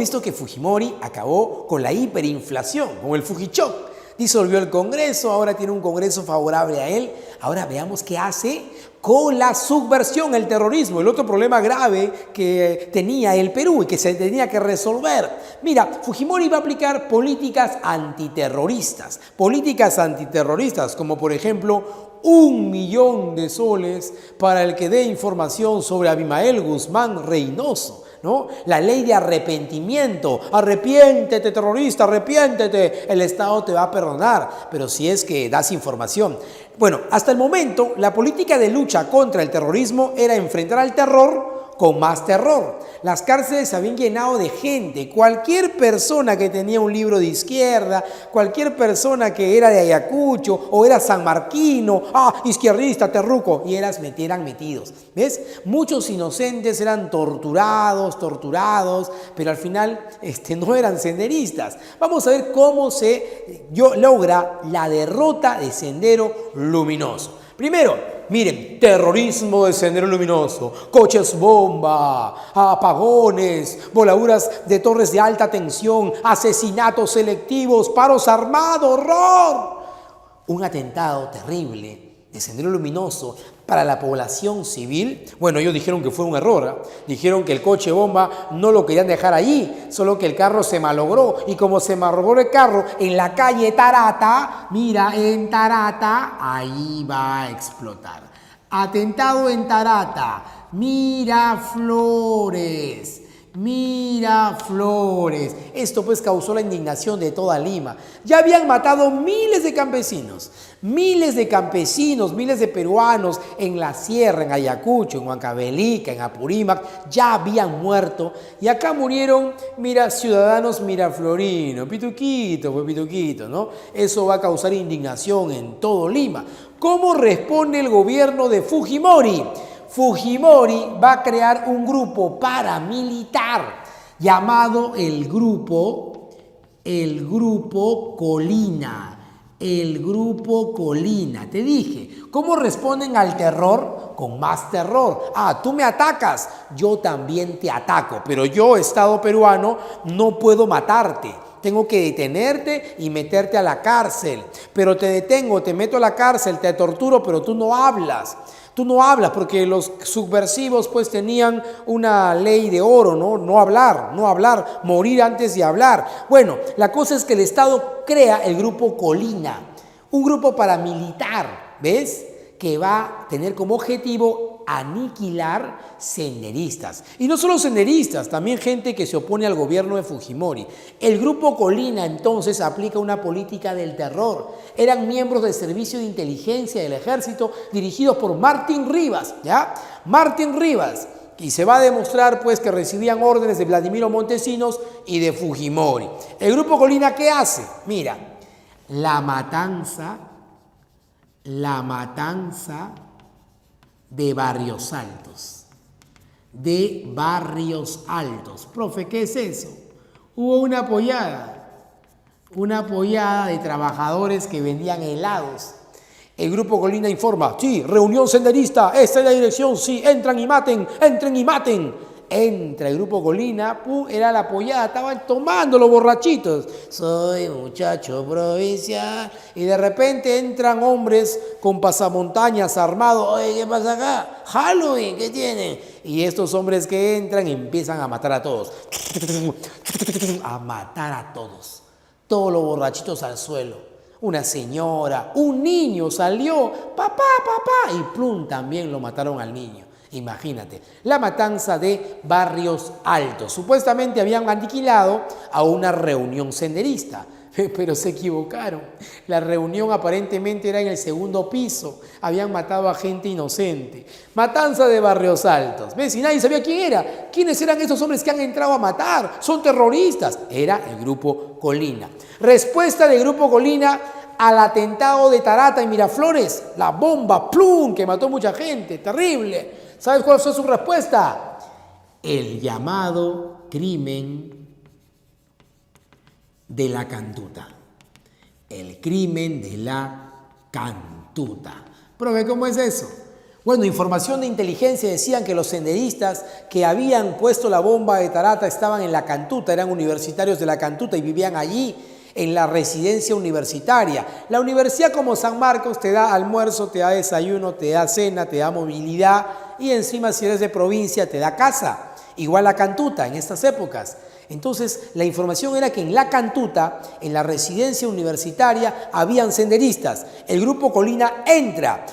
visto que Fujimori acabó con la hiperinflación, con el Fujichoc. Disolvió el Congreso, ahora tiene un Congreso favorable a él. Ahora veamos qué hace con la subversión, el terrorismo, el otro problema grave que tenía el Perú y que se tenía que resolver. Mira, Fujimori va a aplicar políticas antiterroristas, como por ejemplo 1.000.000 de soles para el que dé información sobre Abimael Guzmán Reynoso, ¿no? La ley de arrepentimiento. Arrepiéntete, terrorista, arrepiéntete. El Estado te va a perdonar, pero si es que das información. Bueno, hasta el momento, la política de lucha contra el terrorismo era enfrentar al terror con más terror. Las cárceles se habían llenado de gente. Cualquier persona que tenía un libro de izquierda, cualquier persona que era de Ayacucho o era sanmarquino, izquierdista, terruco, y eran metidos. ¿Ves? Muchos inocentes eran torturados, pero al final no eran senderistas. Vamos a ver cómo se logra la derrota de Sendero Luminoso. Primero, miren, terrorismo de Sendero Luminoso, coches bomba, apagones, voladuras de torres de alta tensión, asesinatos selectivos, paros armados, horror. Un atentado terrible de Sendero Luminoso para la población civil. Bueno, ellos dijeron que fue un error, dijeron que el coche bomba no lo querían dejar allí, solo que el carro se malogró, y como se malogró el carro en la calle Tarata, mira, en Tarata, ahí va a explotar. Atentado en Tarata, Miraflores. Esto pues causó la indignación de toda Lima. Ya habían matado miles de campesinos, miles de peruanos en la sierra, en Ayacucho, en Huancavelica, en Apurímac, ya habían muerto. Y acá murieron, mira, ciudadanos miraflorinos, Pituquito, ¿no? Eso va a causar indignación en todo Lima. ¿Cómo responde el gobierno de Fujimori? Fujimori va a crear un grupo paramilitar llamado el grupo Colina. Te dije, ¿cómo responden al terror? Con más terror. Tú me atacas, yo también te ataco, pero yo, Estado peruano, no puedo matarte. Tengo que detenerte y meterte a la cárcel. Pero te detengo, te meto a la cárcel, te torturo, pero tú no hablas. Porque los subversivos pues tenían una ley de oro, ¿no? No hablar, morir antes de hablar. Bueno, la cosa es que el Estado crea el grupo Colina, un grupo paramilitar, ¿ves? Que va a tener como objetivo aniquilar senderistas. Y no solo senderistas, también gente que se opone al gobierno de Fujimori. El grupo Colina entonces aplica una política del terror. Eran miembros del servicio de inteligencia del ejército dirigidos por Martín Rivas, ¿ya? Y se va a demostrar pues que recibían órdenes de Vladimiro Montesinos y de Fujimori. El grupo Colina, ¿qué hace? Mira, la matanza de Barrios Altos. Profe, ¿qué es eso? Hubo una pollada de trabajadores que vendían helados. El grupo Colina informa, sí, reunión senderista, esta es la dirección, sí, entren y maten. Entra el grupo Colina, era la pollada, estaban tomando los borrachitos. Soy muchacho provincial. Y de repente entran hombres con pasamontañas armados. Oye, ¿qué pasa acá? Halloween, ¿qué tienen? Y estos hombres que entran empiezan a matar a todos. Todos los borrachitos al suelo. Una señora, un niño salió, papá, y plum, también lo mataron al niño. Imagínate, la matanza de Barrios Altos. Supuestamente habían aniquilado a una reunión senderista, pero se equivocaron. La reunión aparentemente era en el segundo piso. Habían matado a gente inocente. Matanza de Barrios Altos. ¿Ves? Y nadie sabía quién era. ¿Quiénes eran esos hombres que han entrado a matar? Son terroristas. Era el grupo Colina. Respuesta del grupo Colina al atentado de Tarata y Miraflores. La bomba, plum, que mató mucha gente. Terrible. ¿Sabes cuál fue su respuesta? El llamado crimen de la cantuta. El crimen de la cantuta. Profe, ¿cómo es eso? Bueno, información de inteligencia decían que los senderistas que habían puesto la bomba de Tarata estaban en la Cantuta, eran universitarios de la Cantuta y vivían allí en la residencia universitaria. La universidad como San Marcos te da almuerzo, te da desayuno, te da cena, te da movilidad y encima si eres de provincia te da casa. Igual la Cantuta en estas épocas. Entonces la información era que en la Cantuta, en la residencia universitaria, habían senderistas. El grupo Colina entra.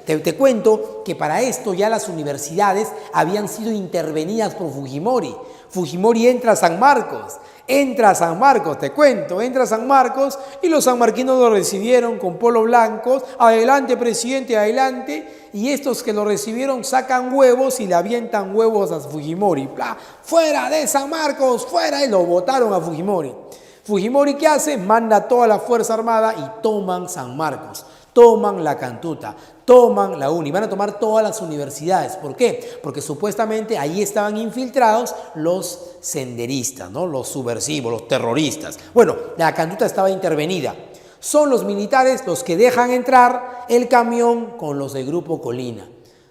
Te cuento que para esto ya las universidades habían sido intervenidas por Fujimori. Fujimori entra a San Marcos. Entra a San Marcos, te cuento, entra a San Marcos y los sanmarquinos lo recibieron con polo blancos. Adelante, presidente, adelante. Y estos que lo recibieron sacan huevos y le avientan huevos a Fujimori. ¡Pla! ¡Fuera de San Marcos! ¡Fuera! Y lo botaron a Fujimori. Fujimori, ¿qué hace? Manda toda la Fuerza Armada y toman San Marcos. Toman la Cantuta, toman la UNI, van a tomar todas las universidades. ¿Por qué? Porque supuestamente ahí estaban infiltrados los senderistas, ¿no? Los subversivos, los terroristas. Bueno, la Cantuta estaba intervenida. Son los militares los que dejan entrar el camión con los del Grupo Colina.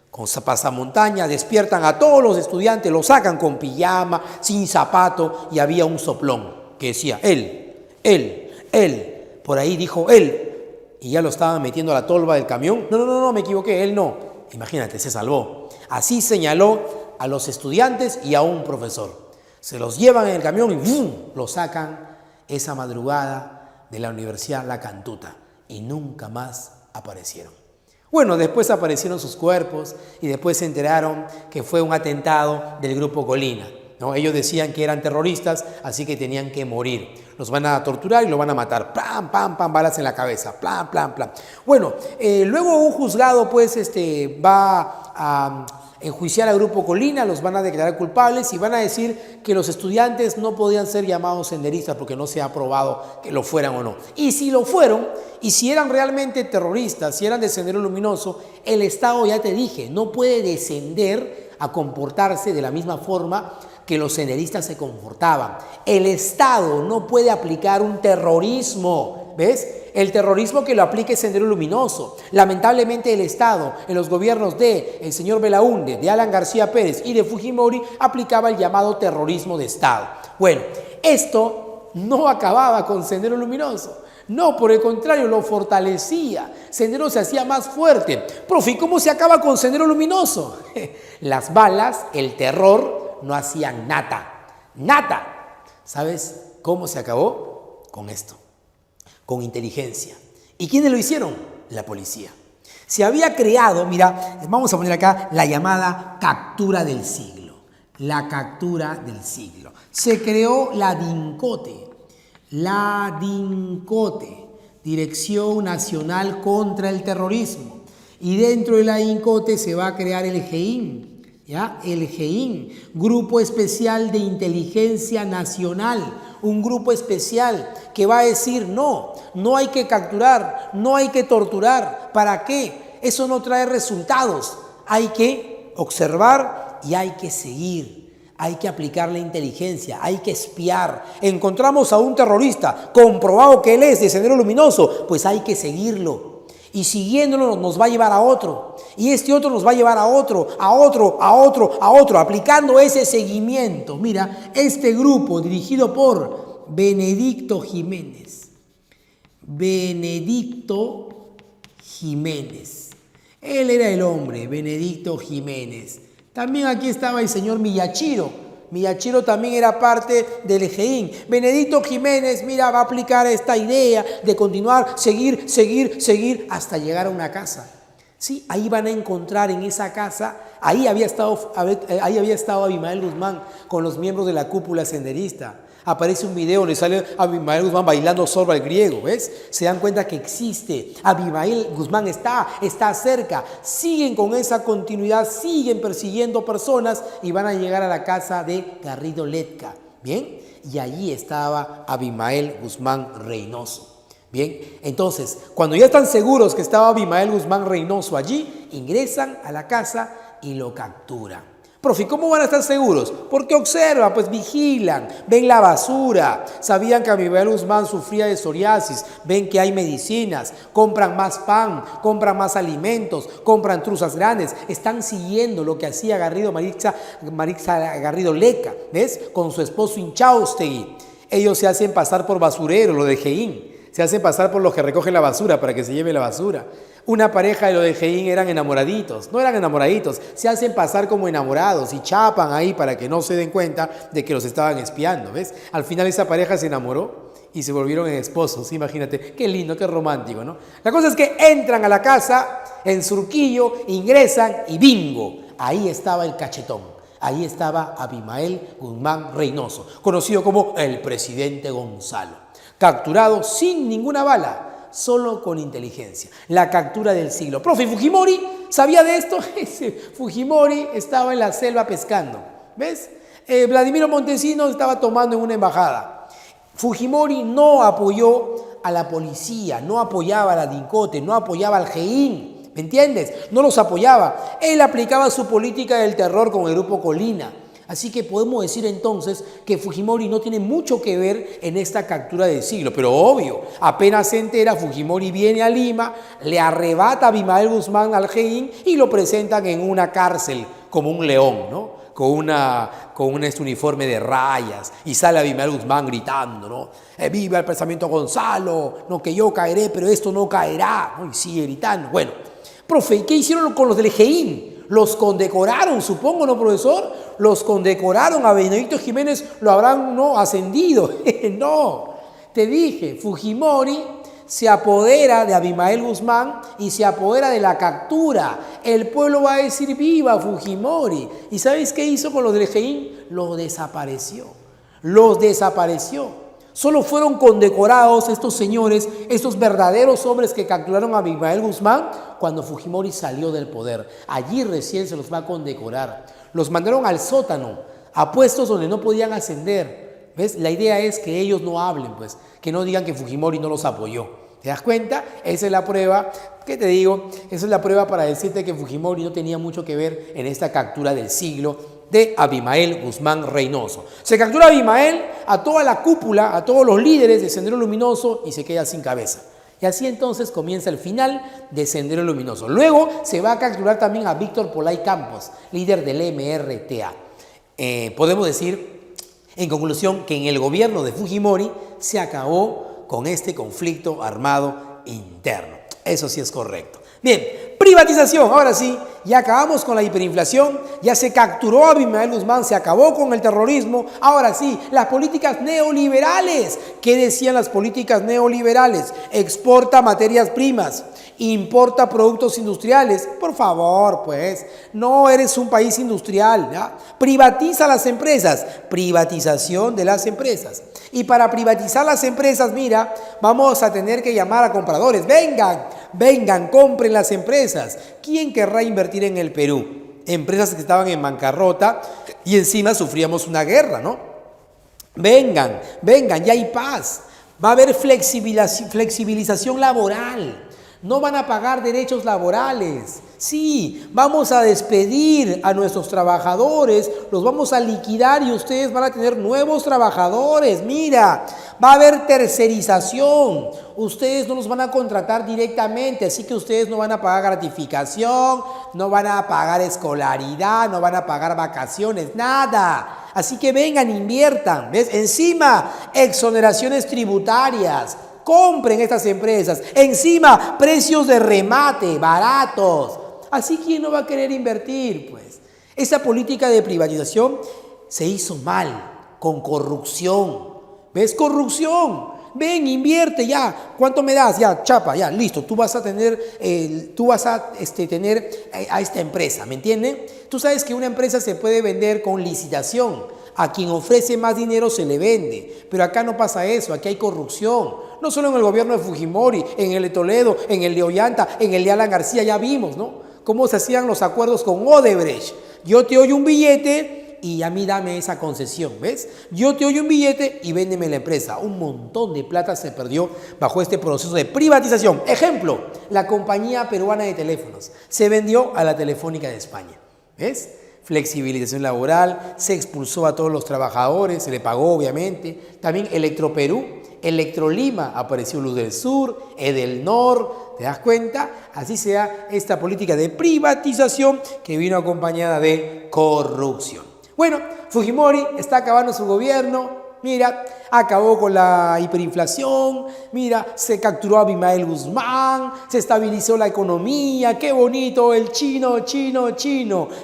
Con pasamontaña despiertan a todos los estudiantes, los sacan con pijama, sin zapato y había un soplón que decía él. Por ahí dijo él. Y ya lo estaban metiendo a la tolva del camión. No, me equivoqué, él no. Imagínate, se salvó. Así señaló a los estudiantes y a un profesor. Se los llevan en el camión y ¡bum!, lo sacan esa madrugada de la Universidad La Cantuta. Y nunca más aparecieron. Bueno, después aparecieron sus cuerpos y después se enteraron que fue un atentado del Grupo Colina. ¿No? Ellos decían que eran terroristas, así que tenían que morir. Los van a torturar y lo van a matar. ¡Pam, pam, pam! Balas en la cabeza. ¡Plam, plam, plam! Bueno, luego un juzgado pues va a enjuiciar al Grupo Colina, los van a declarar culpables y van a decir que los estudiantes no podían ser llamados senderistas porque no se ha probado que lo fueran o no. Y si lo fueron, y si eran realmente terroristas, si eran de Sendero Luminoso, el Estado, ya te dije, no puede descender a comportarse de la misma forma que los senderistas se comportaban. El Estado no puede aplicar un terrorismo, ¿ves? El terrorismo que lo aplique Sendero Luminoso. Lamentablemente el Estado, en los gobiernos de el señor Belaúnde, de Alan García Pérez y de Fujimori, aplicaba el llamado terrorismo de Estado. Bueno, esto no acababa con Sendero Luminoso. No, por el contrario, lo fortalecía. Sendero se hacía más fuerte. Profe, ¿y cómo se acaba con Sendero Luminoso? Las balas, el terror, no hacían nada. ¿Sabes cómo se acabó? Con esto, con inteligencia. ¿Y quiénes lo hicieron? La policía. Se había creado, mira, vamos a poner acá la llamada captura del siglo. La captura del siglo. Se creó la DINCOTE. La DINCOTE, Dirección Nacional contra el Terrorismo. Y dentro de la DINCOTE se va a crear el GEIN. ¿Ya? El GEIN, Grupo Especial de Inteligencia Nacional, un grupo especial que va a decir no hay que capturar, no hay que torturar. ¿Para qué? Eso no trae resultados. Hay que observar y hay que seguir. Hay que aplicar la inteligencia, hay que espiar. Encontramos a un terrorista, comprobado que él es de Sendero Luminoso, pues hay que seguirlo. Y siguiéndolo nos va a llevar a otro. Y este otro nos va a llevar a otro, aplicando ese seguimiento. Mira, este grupo dirigido por Benedicto Jiménez. Él era el hombre, Benedicto Jiménez. También aquí estaba el señor Miyachiro. Miyachiro también era parte del GEIN. Benedicto Jiménez, mira, va a aplicar esta idea de continuar, seguir hasta llegar a una casa. Sí, ahí van a encontrar en esa casa, ahí había estado Abimael Guzmán con los miembros de la cúpula senderista. Aparece un video, le sale a Abimael Guzmán bailando sorba al griego, ¿ves? Se dan cuenta que existe. Abimael Guzmán está cerca. Siguen con esa continuidad, siguen persiguiendo personas y van a llegar a la casa de Garrido Letka, ¿bien? Y allí estaba Abimael Guzmán Reynoso. Bien, entonces, cuando ya están seguros que estaba Abimael Guzmán Reynoso allí, ingresan a la casa y lo capturan. Profe, ¿cómo van a estar seguros? Porque observan, pues vigilan, ven la basura, sabían que Abimael Guzmán sufría de psoriasis, ven que hay medicinas, compran más pan, compran más alimentos, compran truzas grandes, están siguiendo lo que hacía Maritza Garrido Leca, ¿ves? Con su esposo Inchaustegui. Ellos se hacen pasar por basureros, lo de Geín, se hacen pasar por los que recogen la basura para que se lleve la basura. Una pareja de lo de Geín eran enamoraditos, no eran enamoraditos, se hacen pasar como enamorados y chapan ahí para que no se den cuenta de que los estaban espiando, ¿ves? Al final esa pareja se enamoró y se volvieron en esposos, imagínate, qué lindo, qué romántico, ¿no? La cosa es que entran a la casa en Surquillo, ingresan y bingo, ahí estaba el cachetón. Ahí estaba Abimael Guzmán Reynoso, conocido como el presidente Gonzalo, capturado sin ninguna bala, solo con inteligencia. La captura del siglo. Profe, ¿Fujimori sabía de esto? Fujimori estaba en la selva pescando, ¿ves? Vladimiro Montesinos estaba tomando en una embajada. Fujimori no apoyó a la policía, no apoyaba a la DINCOTE, no apoyaba al GEIN. ¿Me entiendes? No los apoyaba. Él aplicaba su política del terror con el grupo Colina. Así que podemos decir entonces que Fujimori no tiene mucho que ver en esta captura del siglo. Pero obvio, apenas se entera, Fujimori viene a Lima, le arrebata a Abimael Guzmán al GEIN y lo presentan en una cárcel como un león, ¿no? Con este uniforme de rayas, y sale Abimael Guzmán gritando, ¿no? ¡Viva el pensamiento Gonzalo! No, que yo caeré, pero esto no caerá, ¿no? Y sigue gritando. Bueno, profe, ¿y qué hicieron con los del GEIN? Los condecoraron, supongo, ¿no, profesor? Los condecoraron, a Benedicto Jiménez lo habrán, ¿no?, ascendido. No, te dije, Fujimori se apodera de Abimael Guzmán y se apodera de la captura. El pueblo va a decir viva Fujimori. ¿Y sabéis qué hizo con los del GEIN? Los desapareció. Los desapareció. Solo fueron condecorados estos señores, estos verdaderos hombres que capturaron a Abimael Guzmán cuando Fujimori salió del poder. Allí recién se los va a condecorar. Los mandaron al sótano, a puestos donde no podían ascender. ¿Ves? La idea es que ellos no hablen, pues, que no digan que Fujimori no los apoyó. ¿Te das cuenta? Esa es la prueba, ¿qué te digo? Esa es la prueba para decirte que Fujimori no tenía mucho que ver en esta captura del siglo de Abimael Guzmán Reynoso. Se captura a Abimael, a toda la cúpula, a todos los líderes de Sendero Luminoso y se queda sin cabeza. Y así entonces comienza el final de Sendero Luminoso. Luego se va a capturar también a Víctor Polay Campos, líder del MRTA. Podemos decir, en conclusión, que en el gobierno de Fujimori se acabó con este conflicto armado interno. Eso sí es correcto. Bien, privatización. Ahora sí, ya acabamos con la hiperinflación, ya se capturó a Abimael Guzmán, se acabó con el terrorismo. Ahora sí, las políticas neoliberales. ¿Qué decían las políticas neoliberales? Exporta materias primas, importa productos industriales. Por favor, pues, no eres un país industrial, ¿ya? Privatiza las empresas, privatización de las empresas. Y para privatizar las empresas, mira, vamos a tener que llamar a compradores. Vengan, compren las empresas. ¿Quién querrá invertir en el Perú? Empresas que estaban en bancarrota y encima sufríamos una guerra, ¿no? Vengan, ya hay paz. Va a haber flexibilización laboral. No van a pagar derechos laborales. Sí, vamos a despedir a nuestros trabajadores, los vamos a liquidar y ustedes van a tener nuevos trabajadores. Mira, va a haber tercerización. Ustedes no los van a contratar directamente, así que ustedes no van a pagar gratificación, no van a pagar escolaridad, no van a pagar vacaciones, nada. Así que vengan, inviertan. ¿Ves? Encima, exoneraciones tributarias. Compren estas empresas. Encima, precios de remate, baratos. Así, ¿quién no va a querer invertir? Pues esa política de privatización se hizo mal, con corrupción. ¿Ves? Corrupción. Ven, invierte ya. ¿Cuánto me das? Ya, chapa, ya, listo. Tú vas a tener, tener a esta empresa, ¿me entienden? Tú sabes que una empresa se puede vender con licitación. A quien ofrece más dinero se le vende. Pero acá no pasa eso, aquí hay corrupción. No solo en el gobierno de Fujimori, en el de Toledo, en el de Ollanta, en el de Alan García, ya vimos, ¿no? Cómo se hacían los acuerdos con Odebrecht. Yo te doy un billete y a mí dame esa concesión, ¿ves? Yo te doy un billete y véndeme la empresa. Un montón de plata se perdió bajo este proceso de privatización. Ejemplo, la compañía peruana de teléfonos se vendió a la Telefónica de España, ¿ves? Flexibilización laboral, se expulsó a todos los trabajadores, se le pagó obviamente. También Electroperú, Electrolima, apareció Luz del Sur, Edelnor, ¿te das cuenta? Así sea esta política de privatización que vino acompañada de corrupción. Bueno, Fujimori está acabando su gobierno. Mira, acabó con la hiperinflación, mira, se capturó a Abimael Guzmán, se estabilizó la economía, qué bonito el chino,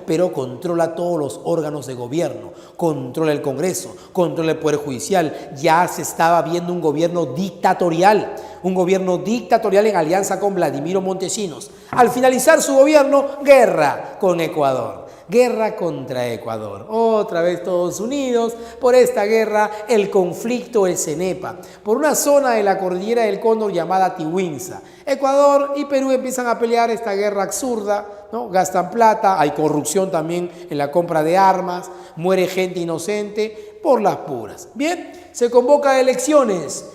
pero controla todos los órganos de gobierno, controla el Congreso, controla el Poder Judicial, ya se estaba viendo un gobierno dictatorial en alianza con Vladimiro Montesinos. Al finalizar su gobierno, guerra con Ecuador. Guerra contra Ecuador. Otra vez todos unidos por esta guerra, el conflicto, el Cenepa, por una zona de la cordillera del Cóndor llamada Tihuinza. Ecuador y Perú empiezan a pelear esta guerra absurda, ¿no? Gastan plata, hay corrupción también en la compra de armas, muere gente inocente por las puras. Bien, se convoca a elecciones.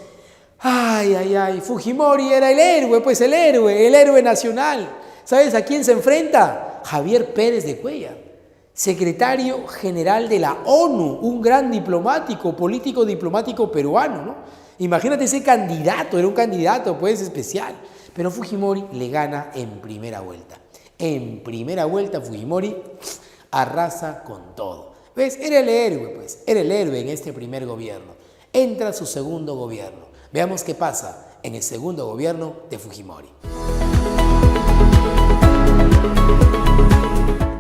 Ay, Fujimori era el héroe, pues el héroe nacional. ¿Sabes a quién se enfrenta? Javier Pérez de Cuéllar, secretario general de la ONU, un gran diplomático, político diplomático peruano, ¿no? Imagínate ese candidato, era un candidato pues especial, pero Fujimori le gana en primera vuelta. En primera vuelta Fujimori arrasa con todo. ¿Ves? Era el héroe, pues, era el héroe en este primer gobierno. Entra su segundo gobierno. Veamos qué pasa en el segundo gobierno de Fujimori.